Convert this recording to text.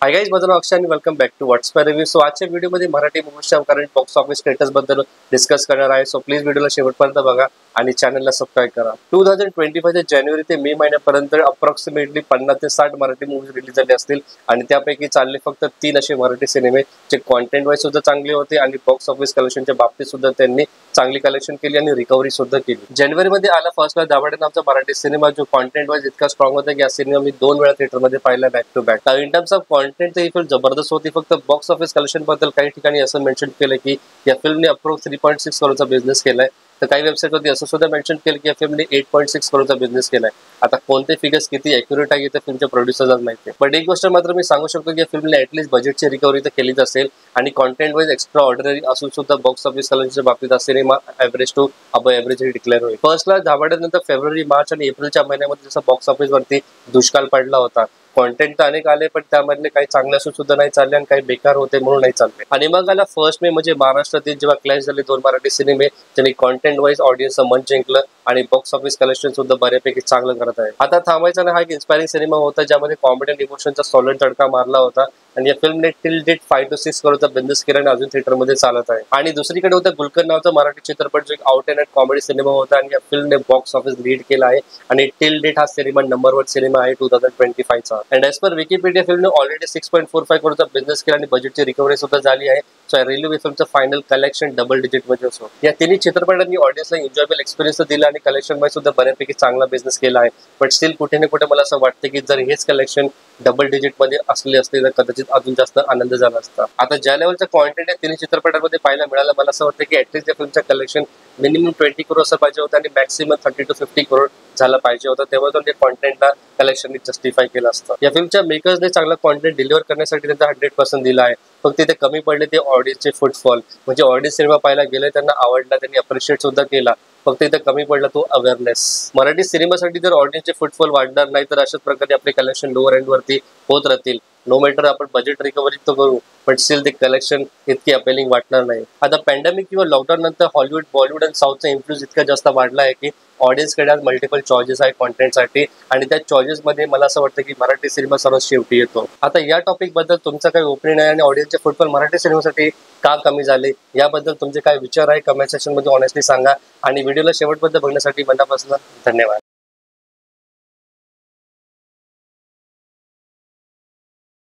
Hi guys, माझं नाव अक्षय आणि welcome back to what's my review. So आजच्या व्हिडिओमध्ये मराठी मूवीजच्या करंट बॉक्स ऑफिस स्टेटस बद्दल डिस्कस करणार आहे. सो प्लीज व्हिडिओला शेवटपर्यंत बघा आणि चॅनलला सबस्क्राईब करा. 2025 जानेवारी ते मे महिन्यापर्यंत अप्रॉक्सिमेटली 50 ते 60 मराठी मूवीज रिलीज झाले असतील आणि त्यापैकी चालले फक्त 3 असे मराठी सिनेमे जे कॉन्टेंट वाईज सुद्धा चांगले होते आणि बॉक्स ऑफिस कलेक्शनच्या बाबतीत सुद्धा त्यांनी चांगली कलेक्शन केली आणि रिकव्हरी सुद्धा केली. जानेवारीमध्ये आला फर्स्टला दाभाडे नावाचा मराठी सिनेमा, जो कॉन्टेंट वाईज इतका स्ट्रॉंग होता की या सिनेमा मी 2 वेळा थिएटरमध्ये पाहिला back to back. In terms of content ही फिल्म जबरदस्त होती. फक्त बॉक्स ऑफिस कलेक्शन बद्दल काही ठिकाणी असं मेन्शन केलं की या फिल्मने अप्रोक्स 3.6 करोडचा बिझनेस केलाय, तर काही वेबसाईटवरती असं सुद्धा मेन्शन केलं की या फिल्मने 8.6 करोडचा बिझनेस केलाय. आता कोणते फिगर्स किती ॲक्युरेट आहे ते फिल्मच्या प्रोड्युसर्सच माहिती आहे. बट एक गोष्ट मात्र मी सांगू शकतो की या फिल्मने ॲटलीस्ट बजेटची रिकव्हरी तर केलीच असेल आणि कॉन्टेंट वाईज एक्स्ट्रा ऑर्डिनरी असून सुद्धा बॉक्स ऑफिस कलेक्शनच्या बाबतीत हा सिनेमा ॲव्हरेज टू अब ॲव्हरेज डिक्लेअर होईल. फर्स्टला दाभाड्यानंतर फेब्रुवारी, मार्च आणि एप्रिलच्या महिन्यामध्ये जसं बॉक्स ऑफिसवरती दुष्काळ पडला होता, कॉन्टेंट तर अनेक आले पण त्यामधले काही चांगले असून सुद्धा नाही चालले आणि काही बेकार होते म्हणून नाही चालले. आणि मग आला 1 मे, म्हणजे महाराष्ट्रातील जेव्हा क्लॅश झाले 2 मराठी सिनेमे, त्यांनी कॉन्टेंट वाईज ऑडियन्सचं मन जिंकलं आणि बॉक्स ऑफिस कलेक्शन सुद्धा बऱ्यापैकी चांगलं करत आहे. आता थांबायचा नाही, हा एक इन्स्पायरिंग सिनेमा होता ज्यामध्ये कॉमेडी आणि इमोशनचा सॉलिड तडका मारला होता आणि या फिल्मने टिल डेट 5 to 6 करोडचा बिझनेस केला आणि अजून थिएटरमध्ये चालत आहे. आणि दुसरीकडे होता गुलकर नावाचा मराठी चित्रपट, जो एक out and out comedy cinema होता आणि या फिल्मने बॉक्स ऑफिस लीड केला आहे आणि टिल डेट हा सिनेमा नंबर 1 सिनेमा आहे 2025 चा. अँड एज पर विकिपीडिया फिल्मने ऑलरेडी 6.45 करोडचा बिझनेस केला आणि बजेटची रिकव्हरी सुद्धा झाली आहे. सो आय रिलीव्ह फिल्मचं फायनल कलेक्शन डबल डिजिट मध्ये असो. या तिन्ही चित्रपटांनी ऑडियन्सला एन्जॉयबल एक्सपिरियन्स दिला आणि कलेक्शन वाईज सुद्धा बऱ्यापैकी चांगला बिझनेस केला आहे. बट स्टील कुठे ना कुठे मला असं वाटतं की जर हेच कलेक्शन डबल डिजिट मध्ये असले असते तर कदाचित अजून जास्त आनंद झाला असता. आता ज्या लेवलचा कॉन्टेंट आहे तिन्ही चित्रपटांमध्ये पाहायला मिळालं, मला असं वाटतं की ऍटलीस्ट या फिल्मचं कलेक्शन मिनिमम 20 करोड असं पाहिजे होतं आणि मॅक्सिमम 30 to 50 करोड झाला पाहिजे होतं. तेव्हा तो कॉन्टेंटला कलेक्शनने जस्टिफाय केलं असतं. या फिल्मच्या मेकर्सने चांगला कॉन्टेंट डिलिव्हर करण्यासाठी त्यांचा 100% दिला आहे. फक्त तिथे कमी पडले ते ऑडियन्सचे फुटफॉल, म्हणजे ऑडियन्स सिनेमा पाहायला गेले, त्यांना आवडला, त्यांनी अप्रिशिएट सुद्धा केला. फक्त इथे कमी पडला तो अवेअरनेस. मराठी सिनेमासाठी जर ऑडियन्सचे फुटफॉल वाढणार नाही तर अशाच प्रकारे आपले कलेक्शन लोअर एंड वरती होत राहतील. नो मॅटर आपण बजेट रिकव्हरी तर करू, पण स्टील ते कलेक्शन इतकी अपेलिंग वाटणार नाही. आता पॅन्डेमिक किंवा लॉकडाऊन नंतर हॉलिवूड, बॉलिवूड आणि साऊथचा इन्फ्लुएन्स इतका जास्त वाढला आहे की ऑडियन्सकडे आज मल्टिपल चॉईसेस आहे कॉन्टेंटसाठी आणि त्या चॉईसेसमध्ये मला असं वाटतं की मराठी सिनेमा सर्वात शेवटी येतो. आता या टॉपिक बद्दल तुमचा काय ओपिनियन आहे आणि ऑडियन्सचे फुटफॉल मराठी सिनेमासाठी का कमी झाले याबद्दल तुमचे काय विचार आहे कमेंट सेक्शन मध्ये ऑनेस्टली सांगा आणि व्हिडिओला शेवटपर्यंत बघण्यासाठी मनापासून धन्यवाद.